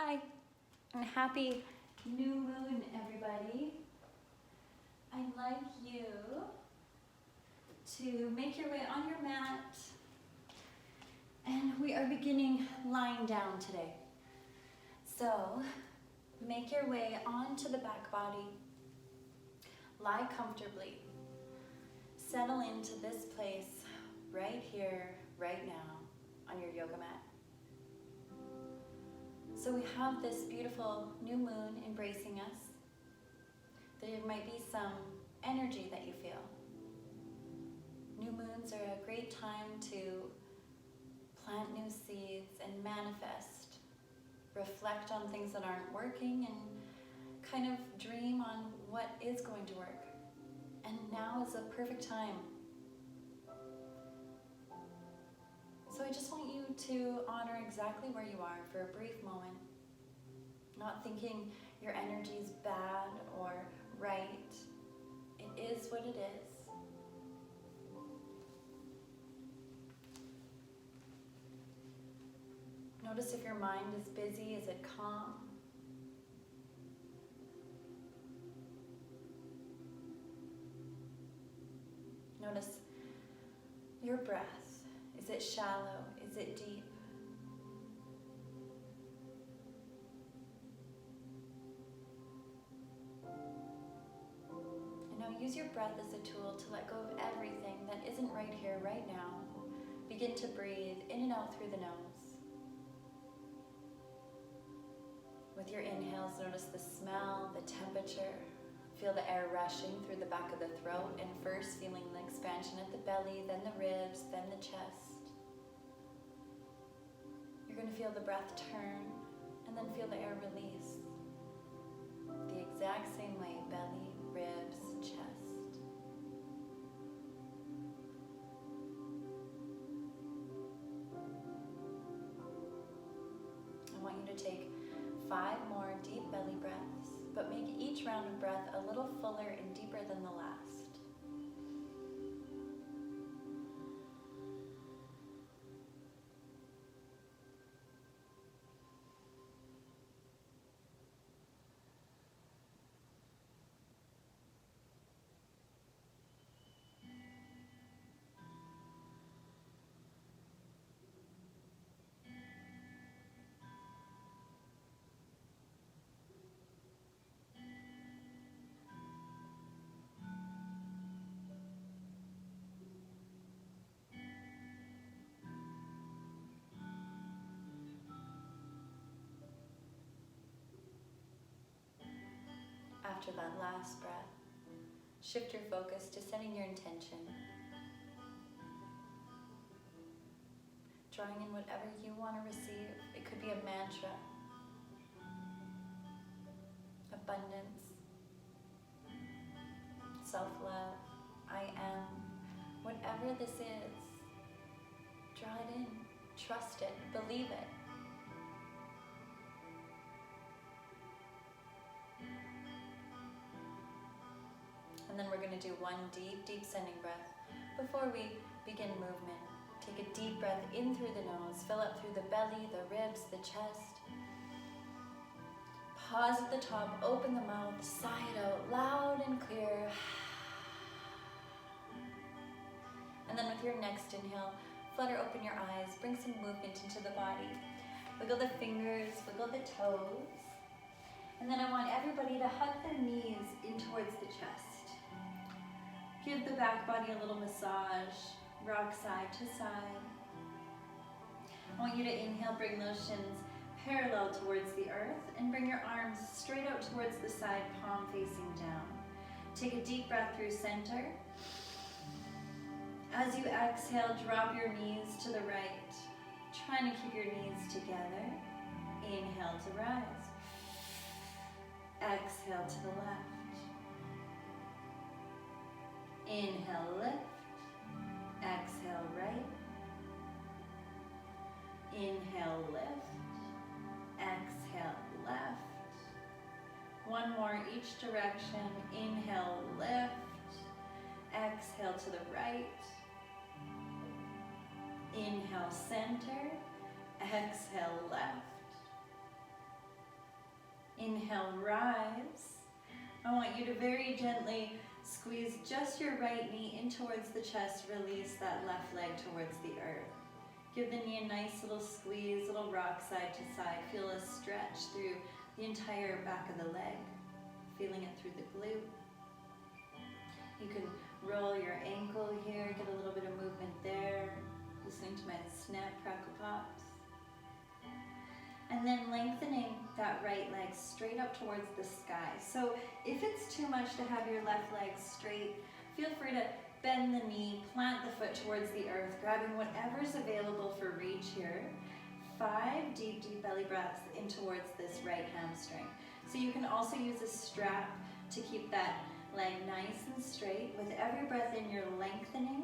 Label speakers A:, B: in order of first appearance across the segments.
A: Hi, and happy new moon, everybody. I'd like you to make your way on your mat, and we are beginning lying down today. So, make your way onto the back body, lie comfortably, settle into this place right here, right now, on your yoga mat. So we have this beautiful new moon embracing us. There might be some energy that you feel. New moons are a great time to plant new seeds and manifest, reflect on things that aren't working, and kind of dream on what is going to work. And now is a perfect time. So I just want you to honor exactly where you are for a brief moment, not thinking your energy is bad or right. It is what it is. Notice if your mind is busy, is it calm? Notice your breath. Is it shallow? Is it deep? And now use your breath as a tool to let go of everything that isn't right here, right now. Begin to breathe in and out through the nose. With your inhales, notice the smell, the temperature. Feel the air rushing through the back of the throat, and first feeling the expansion at the belly, then the ribs, then the chest. You're going to feel the breath turn, and then feel the air release. The exact same way, belly, ribs, chest. I want you to take 5 more deep belly breaths, but make each round of breath a little fuller and deeper than the last. After that last breath, shift your focus to setting your intention. Drawing in whatever you want to receive. It could be a mantra, abundance, self-love, I am. Whatever this is, draw it in, trust it, believe it. And then we're going to do one deep sending breath before we begin movement. Take a deep breath in through the nose, fill up through the belly, the ribs, the chest. Pause at the top, open the mouth, sigh it out loud and clear. And then with your next inhale, flutter open your eyes, bring some movement into the body. Wiggle the fingers, wiggle the toes. And then I want everybody to hug their knees in towards the chest. Give the back body a little massage, rock side to side. I want you to inhale, bring those shins parallel towards the earth, and bring your arms straight out towards the side, palm facing down. Take a deep breath through center. As you exhale, drop your knees to the right, trying to keep your knees together. Inhale to rise. Exhale to the left. Inhale, lift. Exhale, right. Inhale, lift. Exhale, left. One more each direction. Inhale, lift. Exhale to the right. Inhale, center. Exhale, left. Inhale, rise. I want you to very gently squeeze just your right knee in towards the chest. Release that left leg towards the earth. Give the knee a nice little squeeze, little rock side to side. Feel a stretch through the entire back of the leg. Feeling it through the glute. You can roll your ankle here, get a little bit of movement there. Listening to my snap, crackle, pops. And then lengthening that right leg straight up towards the sky. So if it's too much to have your left leg straight, feel free to bend the knee, plant the foot towards the earth, grabbing whatever's available for reach here. 5 deep, deep belly breaths in towards this right hamstring. So you can also use a strap to keep that leg nice and straight. With every breath in, you're lengthening.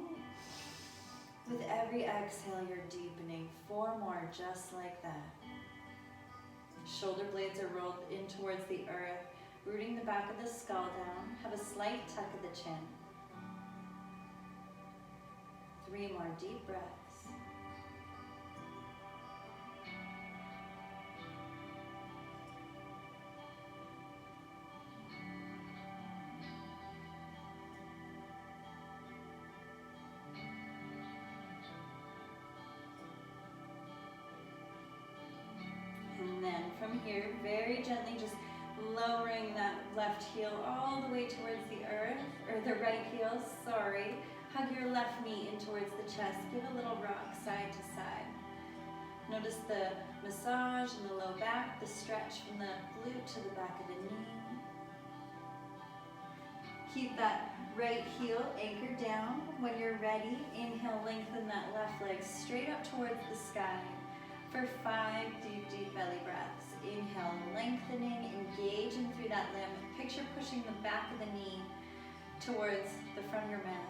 A: With every exhale, you're deepening. 4 more, just like that. Shoulder blades are rolled in towards the earth, rooting the back of the skull down. Have a slight tuck of the chin. 3 more deep breaths. And then from here, very gently just lowering that left heel all the way towards the earth, or the right heel, sorry. Hug your left knee in towards the chest. Give a little rock side to side. Notice the massage in the low back, the stretch from the glute to the back of the knee. Keep that right heel anchored down. When you're ready, inhale, lengthen that left leg straight up towards the sky for 5 deep, deep belly breaths. Inhale, lengthening, engaging through that limb. Picture pushing the back of the knee towards the front of your mat.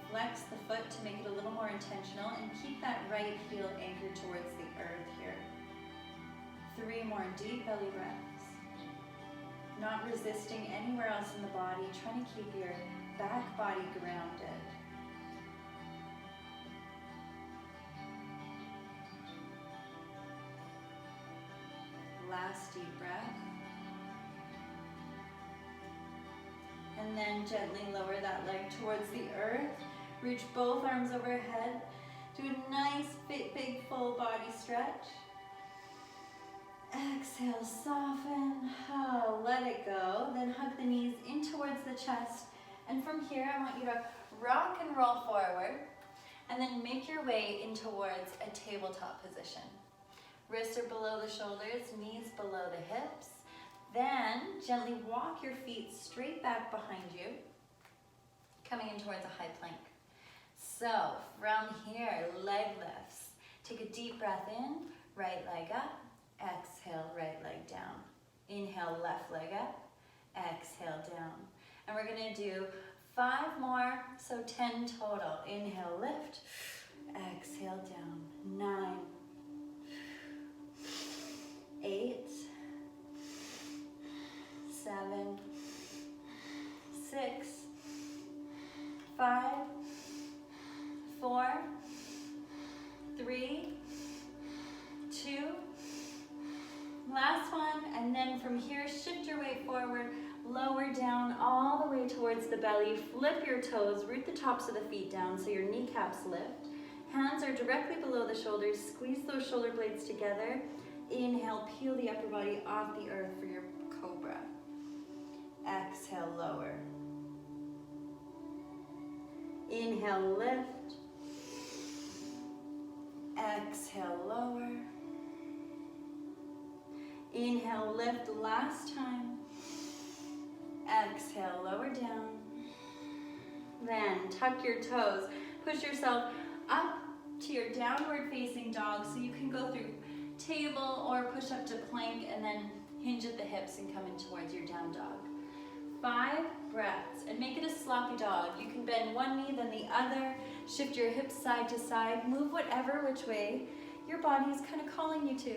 A: Flex the foot to make it a little more intentional and keep that right heel anchored towards the earth here. 3 more deep belly breaths. Not resisting anywhere else in the body, trying to keep your back body grounded. Last deep breath. And then gently lower that leg towards the earth. Reach both arms overhead. Do a nice big full body stretch. Exhale, soften. Oh, let it go. Then hug the knees in towards the chest. And from here, I want you to rock and roll forward. And then make your way in towards a tabletop position. Wrists are below the shoulders, knees below the hips. Then gently walk your feet straight back behind you, coming in towards a high plank. So from here, leg lifts. Take a deep breath in, right leg up, exhale, right leg down. Inhale, left leg up, exhale, down. And we're gonna do 5 more, so 10 total. Inhale, lift, exhale, down. 9, 8, 7, 6, 5, 4, 3, 2, last one, and then from here, shift your weight forward, lower down all the way towards the belly, flip your toes, root the tops of the feet down so your kneecaps lift. Hands are directly below the shoulders, squeeze those shoulder blades together. Inhale, peel the upper body off the earth for your cobra. Exhale, lower. Inhale, lift. Exhale, lower. Inhale, lift last time. Exhale, lower down. Then tuck your toes. Push yourself up to your downward facing dog so you can go through table or push up to plank and then hinge at the hips and come in towards your down dog. 5 breaths and make it a sloppy dog. You can bend one knee then the other, shift your hips side to side, move which way your body is kind of calling you to.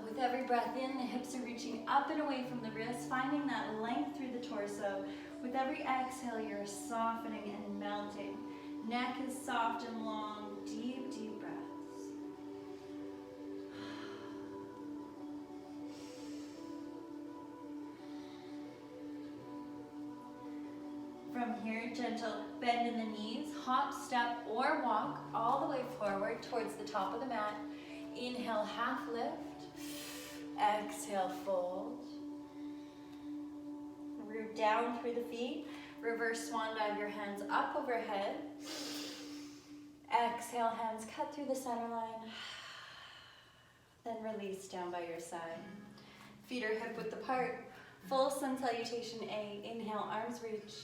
A: With every breath in, the hips are reaching up and away from the wrists, finding that length through the torso. With every exhale, you're softening and melting. Neck is soft and long, deep, deep breaths. From here, gentle bend in the knees, hop, step, or walk all the way forward towards the top of the mat. Inhale, half lift. Exhale, fold. Root down through the feet. Reverse swan dive your hands up overhead. Exhale, hands cut through the center line. Then release down by your side. Feet are hip width apart. Full sun salutation A. Inhale, arms reach.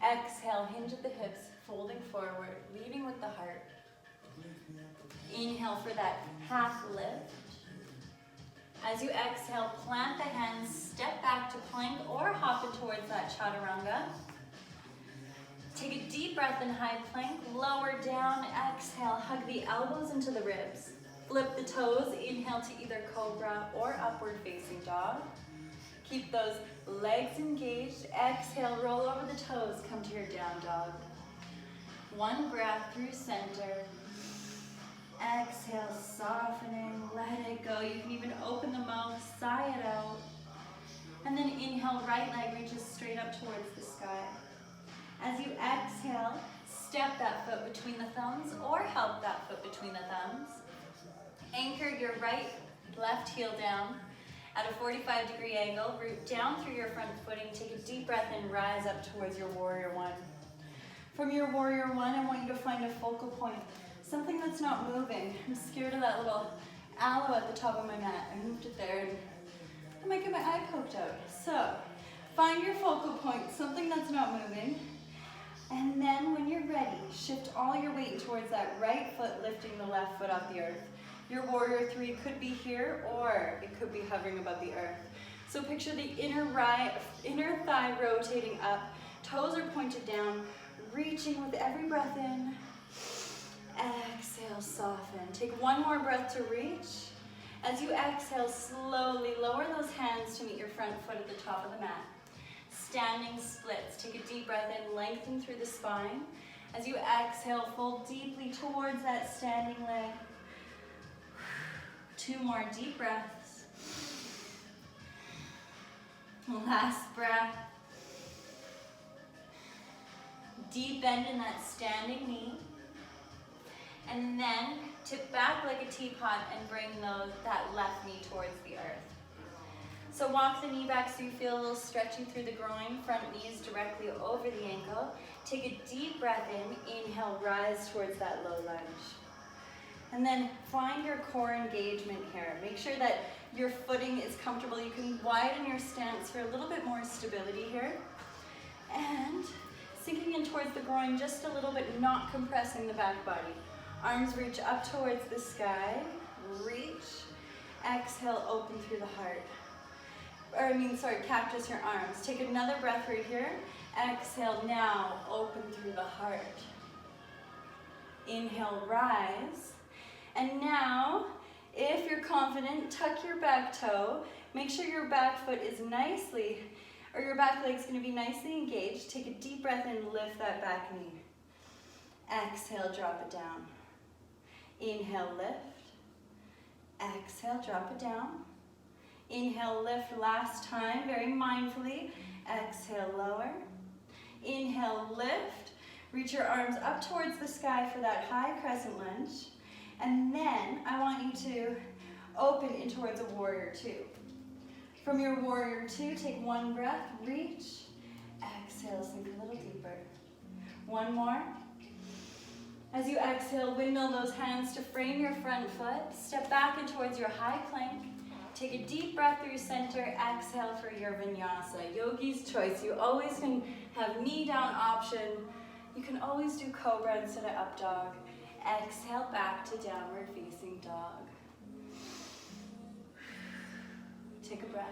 A: Exhale, hinge at the hips, folding forward, leading with the heart. Inhale for that half lift. As you exhale, plant the hands, step back to plank or hop in towards that chaturanga. Take a deep breath in high plank, lower down, exhale, hug the elbows into the ribs. Flip the toes, inhale to either cobra or upward facing dog. Keep those legs engaged, exhale, roll over the toes, come to your down dog. One breath through center. Exhale, softening, let it go. You can even open the mouth, sigh it out. And then inhale, right leg reaches straight up towards the sky. As you exhale, step that foot between the thumbs or help that foot between the thumbs. Anchor your left heel down at a 45-degree angle. Root down through your front footing. Take a deep breath and rise up towards your warrior one. From your warrior one, I want you to find a focal point. Something that's not moving. I'm scared of that little aloe at the top of my mat. I moved it there and I might get my eye poked out. So, find your focal point, something that's not moving. And then when you're ready, shift all your weight towards that right foot, lifting the left foot off the earth. Your warrior three could be here or it could be hovering above the earth. So picture the inner thigh rotating up, toes are pointed down, reaching with every breath in. Exhale, soften. Take one more breath to reach. As you exhale, slowly lower those hands to meet your front foot at the top of the mat. Standing splits. Take a deep breath in, lengthen through the spine. As you exhale, fold deeply towards that standing leg. Two more deep breaths. Last breath. Deep bend in that standing knee. And then tip back like a teapot and bring that left knee towards the earth. So walk the knee back so you feel a little stretchy through the groin, front knees directly over the ankle. Take a deep breath in, inhale, rise towards that low lunge. And then find your core engagement here. Make sure that your footing is comfortable. You can widen your stance for a little bit more stability here. And sinking in towards the groin just a little bit, not compressing the back body. Arms reach up towards the sky, reach, exhale, open through the heart. Cactus your arms. Take another breath right here. Exhale, now open through the heart. Inhale, rise. And now, if you're confident, tuck your back toe. Make sure your back foot is your back leg's gonna be nicely engaged. Take a deep breath in, lift that back knee. Exhale, drop it down. Inhale, lift. Exhale, drop it down. Inhale, lift last time, very mindfully. Exhale, lower. Inhale, lift. Reach your arms up towards the sky for that high crescent lunge. And then I want you to open in towards a warrior two. From your warrior two, take one breath, reach. Exhale, sink a little deeper. One more. As you exhale, windmill those hands to frame your front foot. Step back in towards your high plank. Take a deep breath through center. Exhale for your vinyasa. Yogi's choice. You always can have knee down option. You can always do cobra instead of up dog. Exhale back to downward facing dog. Take a breath.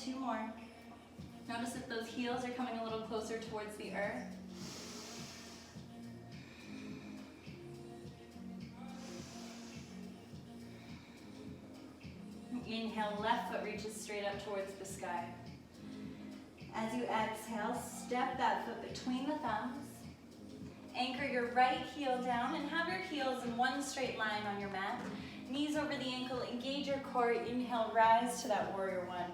A: Two more. Notice if those heels are coming a little closer towards the earth. Inhale, left foot reaches straight up towards the sky. As you exhale, step that foot between the thumbs. Anchor your right heel down and have your heels in one straight line on your mat. Knees over the ankle, engage your core. Inhale, rise to that warrior one.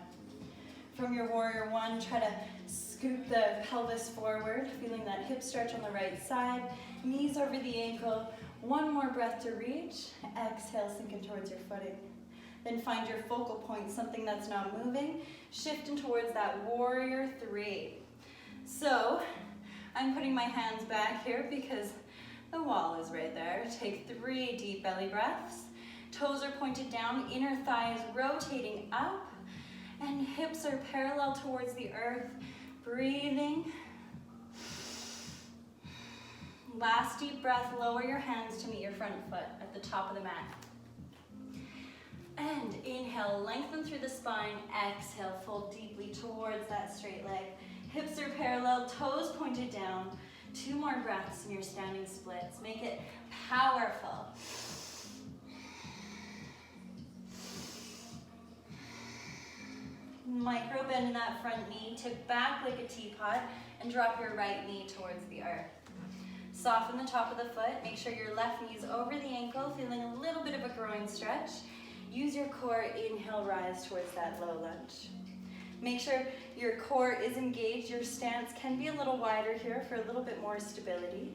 A: From your warrior one, try to scoop the pelvis forward, feeling that hip stretch on the right side, knees over the ankle. One more breath to reach. Exhale, sink in towards your footing. Then find your focal point, something that's not moving. Shifting towards that warrior three. So I'm putting my hands back here because the wall is right there. Take 3 deep belly breaths. Toes are pointed down, inner thigh is rotating up, and hips are parallel towards the earth. Breathing. Last deep breath, lower your hands to meet your front foot at the top of the mat. And inhale, lengthen through the spine. Exhale, fold deeply towards that straight leg. Hips are parallel, toes pointed down. 2 more breaths in your standing splits. Make it powerful. Micro bend in that front knee, tip back like a teapot, and drop your right knee towards the earth. Soften the top of the foot, make sure your left knee is over the ankle, feeling a little bit of a groin stretch. Use your core, inhale, rise towards that low lunge. Make sure your core is engaged, your stance can be a little wider here for a little bit more stability.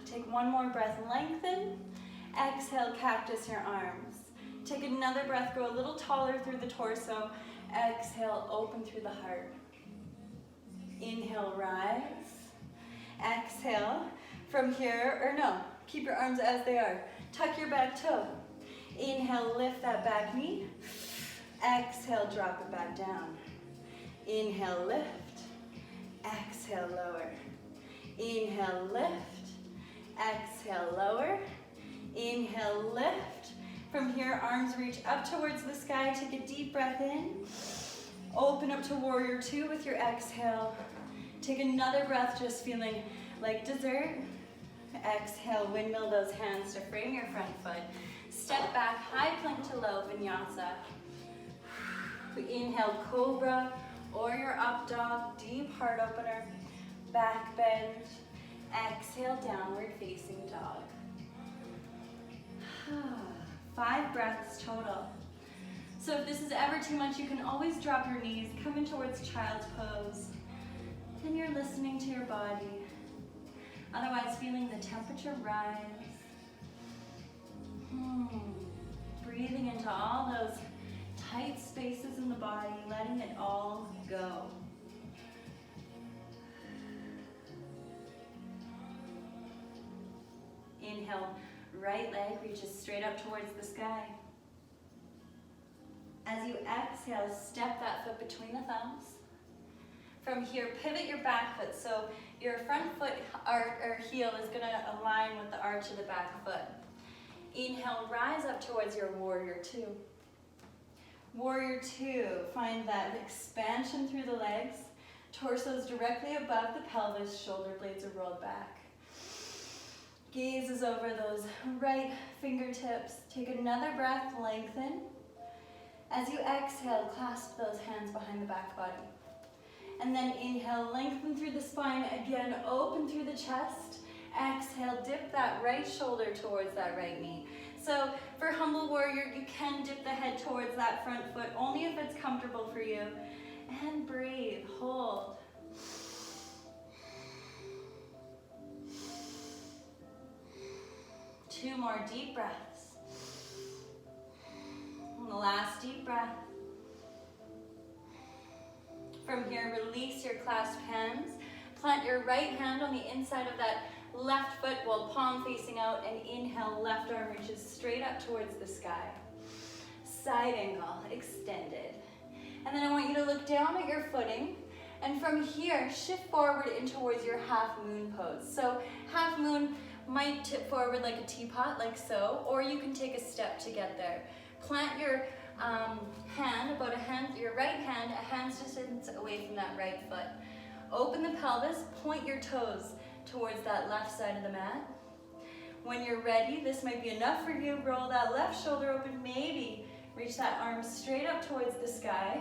A: Take 1 more breath, lengthen. Exhale, cactus your arms. Take another breath, grow a little taller through the torso. Exhale, open through the heart. Inhale, rise. Exhale, from here, or no, keep your arms as they are. Tuck your back toe. Inhale, lift that back knee. Exhale, drop it back down. Inhale, lift. Exhale, lower. Inhale, lift. Exhale, lower. Inhale, lift. From here, arms reach up towards the sky. Take a deep breath in. Open up to warrior two with your exhale. Take another breath, just feeling like dessert. Exhale, windmill those hands to frame your front foot. Step back, high plank to low vinyasa. Inhale, cobra or your up dog, deep heart opener, back bend. Exhale, downward facing dog. 5 breaths total. So if this is ever too much, you can always drop your knees, come in towards child's pose. Then you're listening to your body. Otherwise, feeling the temperature rise. Breathing into all those tight spaces in the body, letting it all go. Inhale, right leg reaches straight up towards the sky. As you exhale, step that foot between the thumbs. From here, pivot your back foot, so your front foot or heel is going to align with the arch of the back foot. Inhale, rise up towards your warrior two. Warrior two, find that expansion through the legs. Torso is directly above the pelvis, shoulder blades are rolled back. Gaze is over those right fingertips. Take another breath, lengthen. As you exhale, clasp those hands behind the back body. And then inhale, lengthen through the spine. Again, open through the chest. Exhale, dip that right shoulder towards that right knee. So for humble warrior, you can dip the head towards that front foot, only if it's comfortable for you. And breathe, hold. Two more deep breaths. And the last deep breath. From here, release your clasped hands. Plant your right hand on the inside of that left foot while palm facing out, and inhale, left arm reaches straight up towards the sky. Side angle, extended. And then I want you to look down at your footing, and from here, shift forward in towards your half moon pose. So half moon might tip forward like a teapot, like so, or you can take a step to get there. Plant your hand, your right hand, a hand's distance away from that right foot. Open the pelvis, point your toes towards that left side of the mat. When you're ready, this might be enough for you. Roll that left shoulder open, maybe reach that arm straight up towards the sky.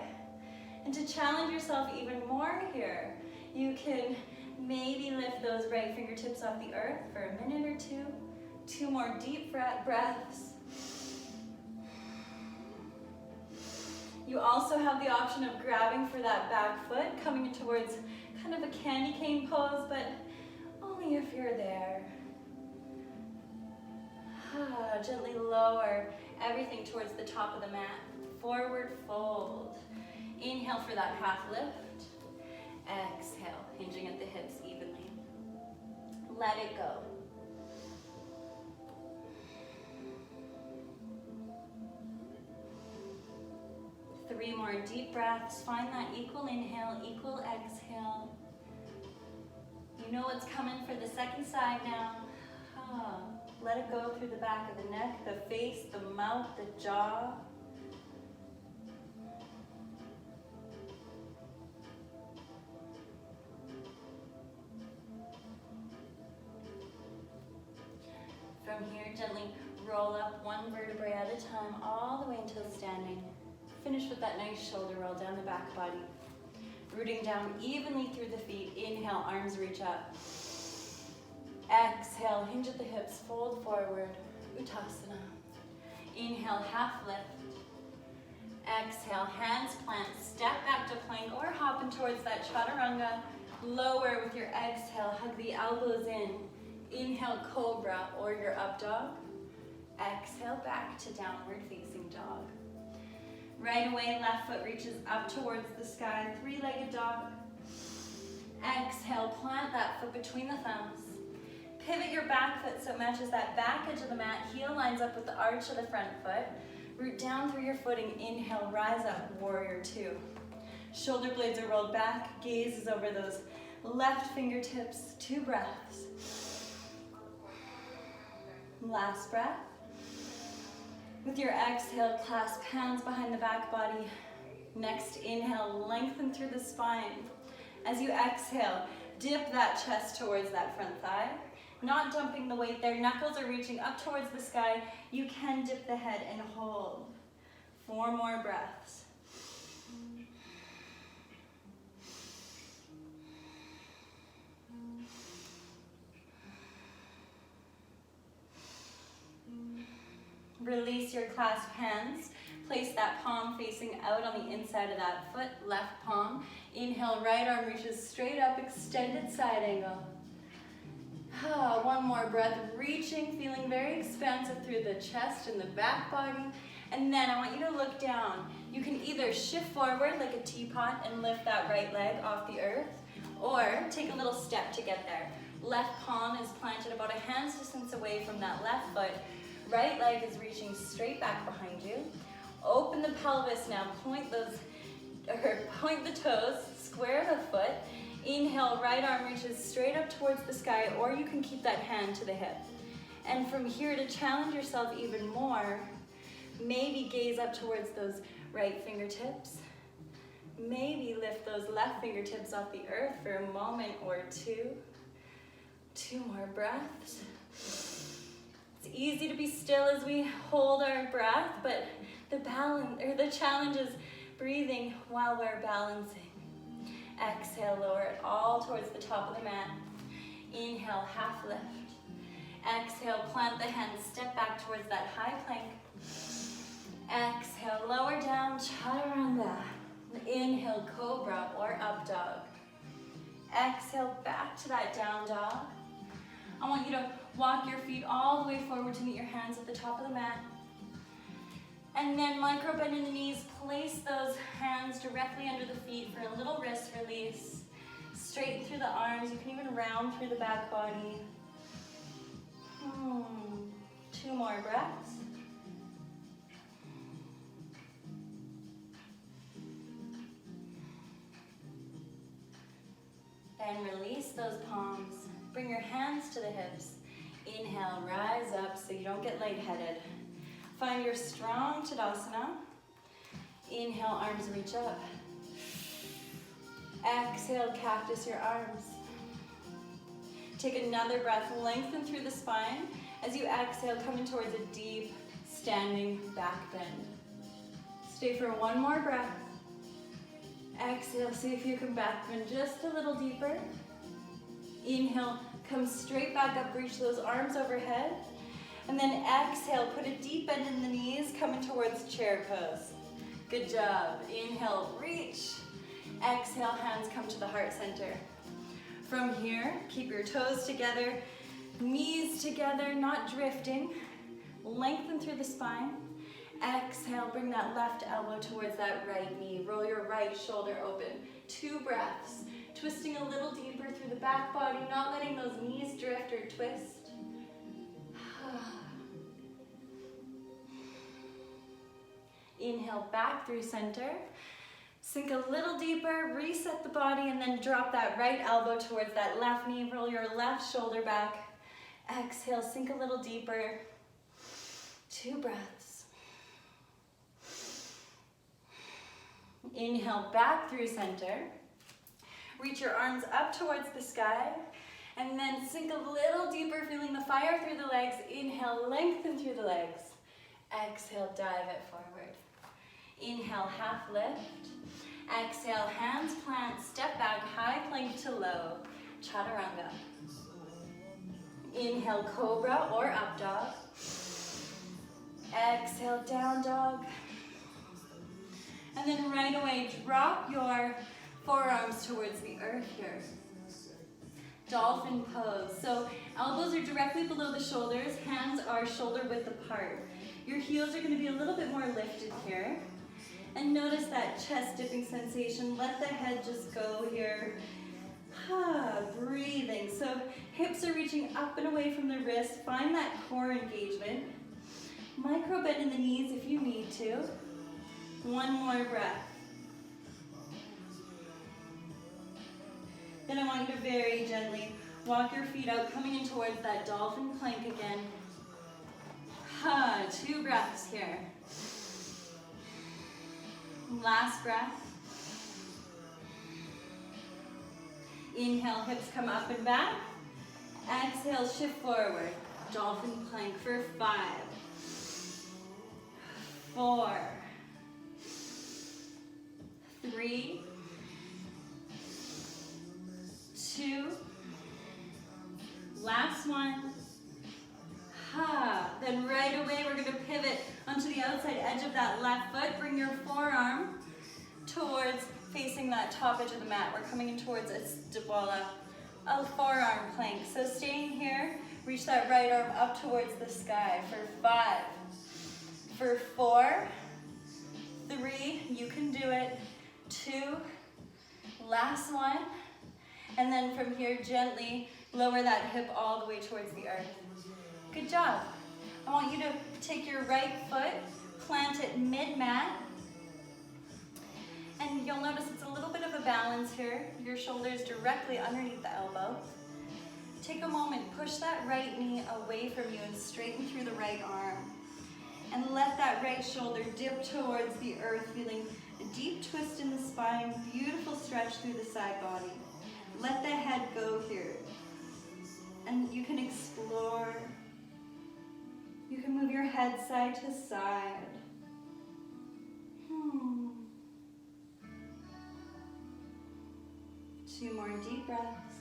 A: And to challenge yourself even more here, you can maybe lift those right fingertips off the earth for a minute or two. 2 more deep breaths. You also have the option of grabbing for that back foot, coming towards kind of a candy cane pose, but only if you're there. Gently lower everything towards the top of the mat. Forward fold. Inhale for that half lift. Exhale, hinging at the hips evenly. Let it go. Three more deep breaths. Find that equal inhale, equal exhale. You know what's coming for the second side now. Let it go through the back of the neck, the face, the mouth, the jaw. From here, gently roll up one vertebrae at a time, all the way until standing. Finish with that nice shoulder roll down the back body. Rooting down evenly through the feet. Inhale, arms reach up. Exhale, hinge at the hips, fold forward, Uttasana. Inhale, half lift. Exhale, hands plant, step back to plank or hopping towards that chaturanga. Lower with your exhale, hug the elbows in. Inhale, cobra or your up dog. Exhale, back to downward facing dog. Right away, left foot reaches up towards the sky, three-legged dog. Exhale, plant that foot between the thumbs. Pivot your back foot so it matches that back edge of the mat. Heel lines up with the arch of the front foot. Root down through your footing. Inhale, rise up, warrior two. Shoulder blades are rolled back. Gaze is over those left fingertips. 2 breaths. Last breath. With your exhale, clasp hands behind the back body. Next inhale, lengthen through the spine. As you exhale, dip that chest towards that front thigh. Not dumping the weight there, knuckles are reaching up towards the sky. You can dip the head and hold. 4 more breaths. Release your clasped hands. Place that palm facing out on the inside of that foot, left palm. Inhale, right arm reaches straight up, extended side angle. 1 more breath, reaching, feeling very expansive through the chest and the back body. And then I want you to look down. You can either shift forward like a teapot and lift that right leg off the earth, or take a little step to get there. Left palm is planted about a hand's distance away from that left foot. Right leg is reaching straight back behind you. Open the pelvis now, point the toes, square the foot. Inhale, right arm reaches straight up towards the sky, or you can keep that hand to the hip. And from here, to challenge yourself even more, maybe gaze up towards those right fingertips. Maybe lift those left fingertips off the earth for a moment or two. 2 more breaths. It's easy to be still as we hold our breath, but the challenge is breathing while we're balancing. Exhale, lower it all towards the top of the mat. Inhale, half lift. Exhale, plant the hands, step back towards that high plank. Exhale, lower down, chaturanga. Inhale, cobra or up dog. Exhale, back to that down dog. I want you to walk your feet all the way forward to meet your hands at the top of the mat. And then micro bend in the knees, place those hands directly under the feet for a little wrist release. Straighten through the arms, you can even round through the back body. 2 more breaths. Then release those palms. Bring your hands to the hips. Inhale, rise up so you don't get lightheaded. Find your strong Tadasana. Inhale, arms reach up. Exhale, cactus your arms. Take another breath, lengthen through the spine. As you exhale, coming towards a deep standing back bend. Stay for 1 more breath. Exhale, see if you can back bend just a little deeper. Inhale, come straight back up, reach those arms overhead. And then exhale, put a deep bend in the knees, coming towards chair pose. Good job. Inhale, reach. Exhale, hands come to the heart center. From here, keep your toes together, knees together, not drifting. Lengthen through the spine. Exhale, bring that left elbow towards that right knee. Roll your right shoulder open. 2 breaths. Twisting a little deeper through the back body, not letting those knees drift or twist. Inhale, back through center. Sink a little deeper, reset the body, and then drop that right elbow towards that left knee. Roll your left shoulder back. Exhale, sink a little deeper. 2 breaths. Inhale, back through center. Reach your arms up towards the sky. And then sink a little deeper, feeling the fire through the legs. Inhale, lengthen through the legs. Exhale, dive it forward. Inhale, half lift. Exhale, hands plant, step back, high plank to low, chaturanga. Inhale, cobra or up dog. Exhale, down dog. And then right away, drop your forearms towards the earth here. Dolphin pose. So elbows are directly below the shoulders, hands are shoulder width apart. Your heels are going to be a little bit more lifted here. And notice that chest dipping sensation. Let the head just go here. Breathing. So hips are reaching up and away from the wrist. Find that core engagement. Micro bend in the knees if you need to. 1 more breath. Then I want you to very gently walk your feet out, coming in towards that dolphin plank again. 2 breaths here. Last breath. Inhale, hips come up and back. Exhale, shift forward. Dolphin plank for 5, 4, 3, 2, last one. Then right away we're going to pivot onto the outside edge of that left foot. Bring your forearm towards facing that top edge of the mat. We're coming in towards a Stabala, a forearm plank. So staying here, reach that right arm up towards the sky for 5, for 4, 3, you can do it, 2, last one. And then from here, gently lower that hip all the way towards the earth. Good job. I want you to take your right foot, plant it mid-mat, and you'll notice it's a little bit of a balance here. Your shoulders directly underneath the elbow. Take a moment, push that right knee away from you and straighten through the right arm. And let that right shoulder dip towards the earth, feeling a deep twist in the spine, beautiful stretch through the side body. Let the head go here. And you can explore. You can move your head side to side. 2 more deep breaths.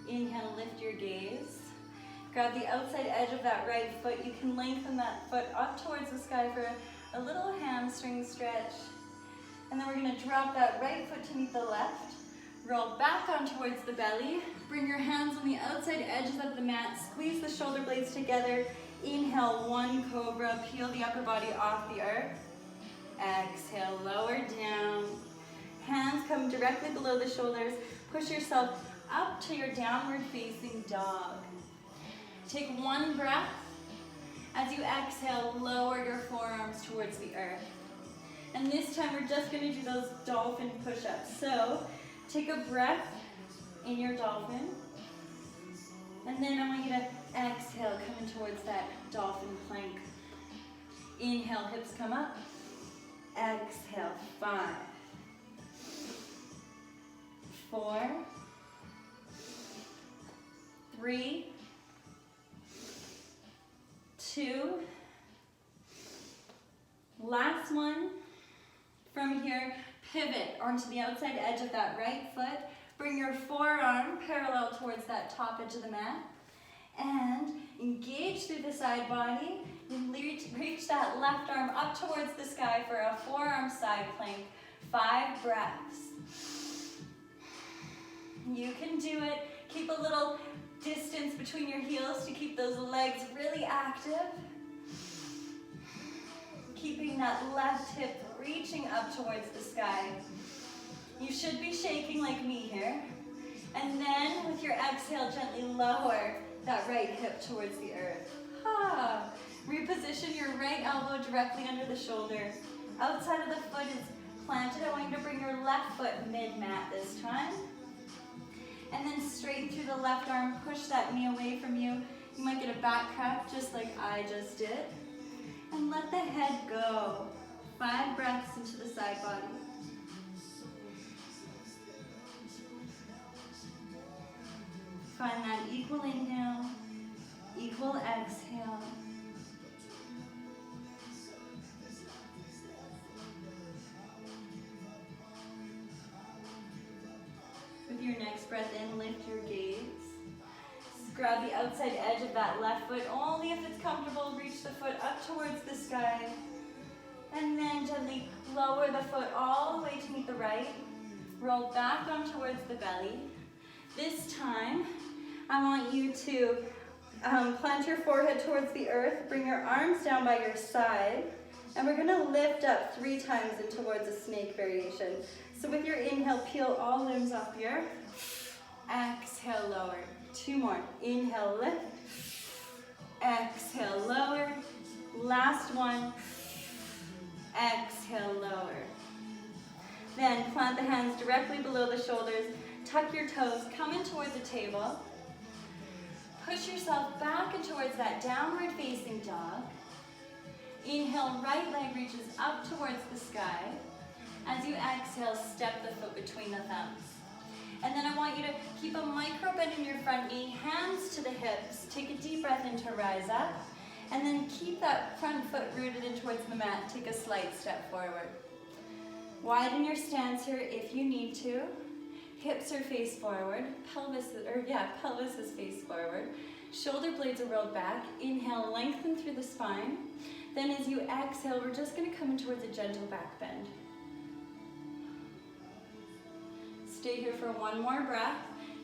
A: Inhale, lift your gaze. Grab the outside edge of that right foot. You can lengthen that foot up towards the sky for a little hamstring stretch. And then we're going to drop that right foot to meet the left. Roll back on towards the belly. Bring your hands on the outside edges of the mat. Squeeze the shoulder blades together. Inhale, 1 cobra. Peel the upper body off the earth. Exhale, lower down. Hands come directly below the shoulders. Push yourself up to your downward facing dog. Take 1 breath. As you exhale, lower your forearms towards the earth. And this time we're just going to do those dolphin push-ups. So take a breath in your dolphin. And then I want you to exhale, coming towards that dolphin plank. Inhale, hips come up. Exhale, 5, 4, 3, 2, last one. From here, pivot onto the outside edge of that right foot. Bring your forearm parallel towards that top edge of the mat. And engage through the side body. And reach that left arm up towards the sky for a forearm side plank. 5 breaths. You can do it. Keep a little distance between your heels to keep those legs really active. Keeping that left hip reaching up towards the sky. You should be shaking like me here. And then with your exhale, gently lower that right hip towards the earth. Reposition your right elbow directly under the shoulder. Outside of the foot is planted. I want you to bring your left foot mid-mat this time. And then straighten through the left arm. Push that knee away from you. You might get a back crack just like I just did. And let the head go. 5 breaths into the side body. Find that equal inhale, equal exhale. With your next breath in, lift your gaze. Grab the outside edge of that left foot, only if it's comfortable. Reach the foot up towards the sky. And then gently lower the foot all the way to meet the right. Roll back on towards the belly. This time, I want you to plant your forehead towards the earth. Bring your arms down by your side. And we're gonna lift up 3 times in towards a snake variation. So with your inhale, peel all limbs up here. Exhale, lower. 2 more. Inhale, lift. Exhale, lower. Last one. Exhale, lower. Then plant the hands directly below the shoulders. Tuck your toes. Come in towards the table. Push yourself back and towards that downward facing dog. Inhale, right leg reaches up towards the sky. As you exhale, step the foot between the thumbs. And then I want you to keep a micro bend in your front knee, hands to the hips. Take a deep breath in to rise up. And then keep that front foot rooted in towards the mat. Take a slight step forward. Widen your stance here if you need to. Hips are face forward. Pelvis is face forward. Shoulder blades are rolled back. Inhale, lengthen through the spine. Then as you exhale, we're just going to come in towards a gentle back bend. Stay here for 1 more breath.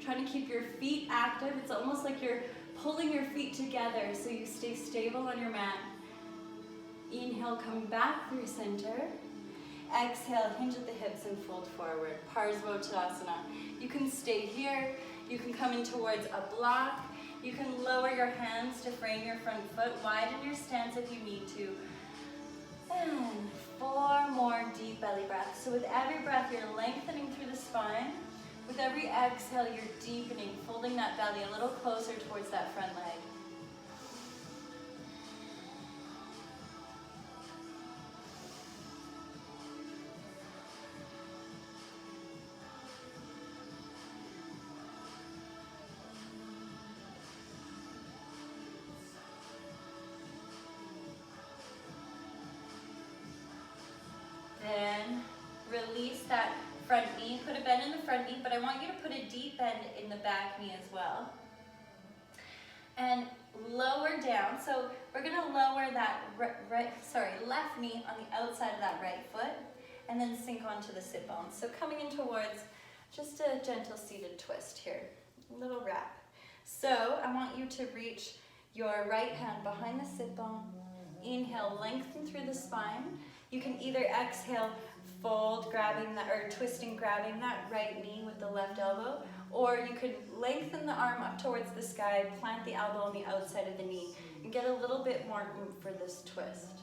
A: Try to keep your feet active. It's almost like you're pulling your feet together so you stay stable on your mat. Inhale, come back through center. Exhale, hinge at the hips and fold forward. Parsvottanasana. You can stay here. You can come in towards a block. You can lower your hands to frame your front foot. Widen your stance if you need to. And 4 more deep belly breaths. So with every breath, you're lengthening through the spine. With every exhale, you're deepening, folding that belly a little closer towards that front leg. Then release that front knee. Put a bend in the front knee, but I want you to put a deep bend in the back knee as well. And lower down. So we're going to lower that left knee on the outside of that right foot and then sink onto the sit bones. So coming in towards just a gentle seated twist here. A little wrap. So I want you to reach your right hand behind the sit bone. Inhale, lengthen through the spine. You can either exhale, fold, twisting, grabbing that right knee with the left elbow, or you could lengthen the arm up towards the sky, plant the elbow on the outside of the knee, and get a little bit more oomph for this twist.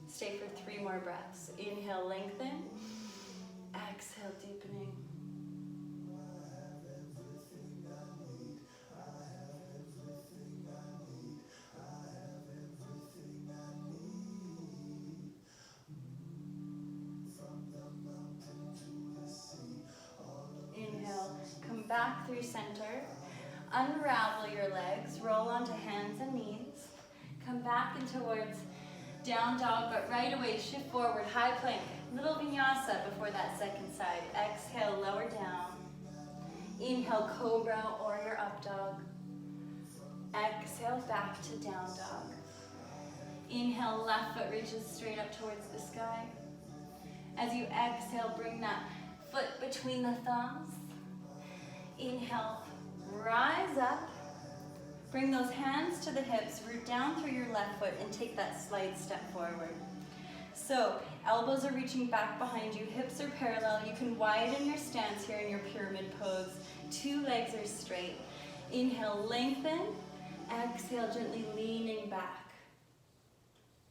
A: Stay for 3 more breaths. Inhale, lengthen. Exhale, deepening. Back through center, unravel your legs, roll onto hands and knees, come back in towards down dog, but right away shift forward, high plank, little vinyasa before that second side. Exhale, lower down. Inhale, cobra or your up dog. Exhale, back to down dog. Inhale, left foot reaches straight up towards the sky. As you exhale, bring that foot between the thumbs. Inhale, rise up. Bring those hands to the hips, root down through your left foot and take that slight step forward. So, elbows are reaching back behind you, hips are parallel. You can widen your stance here in your pyramid pose. 2 legs are straight. Inhale, lengthen. Exhale, gently leaning back.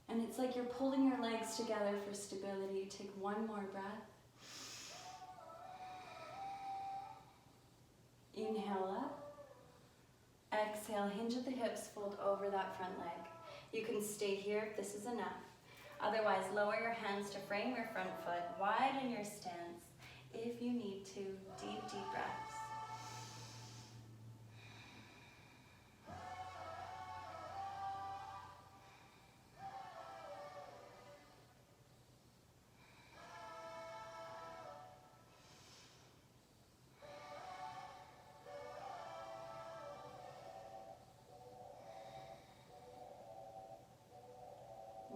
A: And it's like you're pulling your legs together for stability. Take one more breath. Inhale up. Exhale, hinge at the hips, fold over that front leg. You can stay here if this is enough. Otherwise, lower your hands to frame your front foot, widen your stance. If you need to, deep, deep breaths.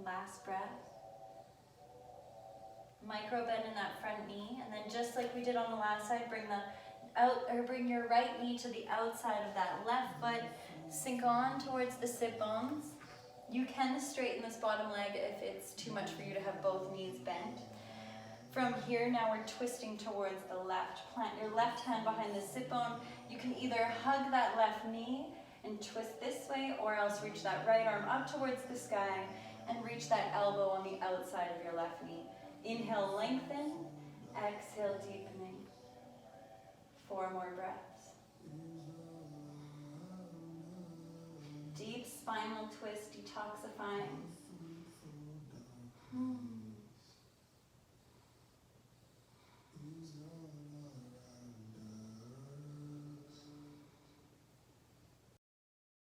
A: Last breath. Micro bend in that front knee, and then just like we did on the last side, bring your right knee to the outside of that left foot. Sink on towards the sit bones. You can straighten this bottom leg if it's too much for you to have both knees bent. From here, now we're twisting towards the left. Plant your left hand behind the sit bone. You can either hug that left knee and twist this way, or else reach that right arm up towards the sky and reach that elbow on the outside of your left knee. Inhale, lengthen. Exhale, deepening. 4 more breaths. Deep spinal twist, detoxifying.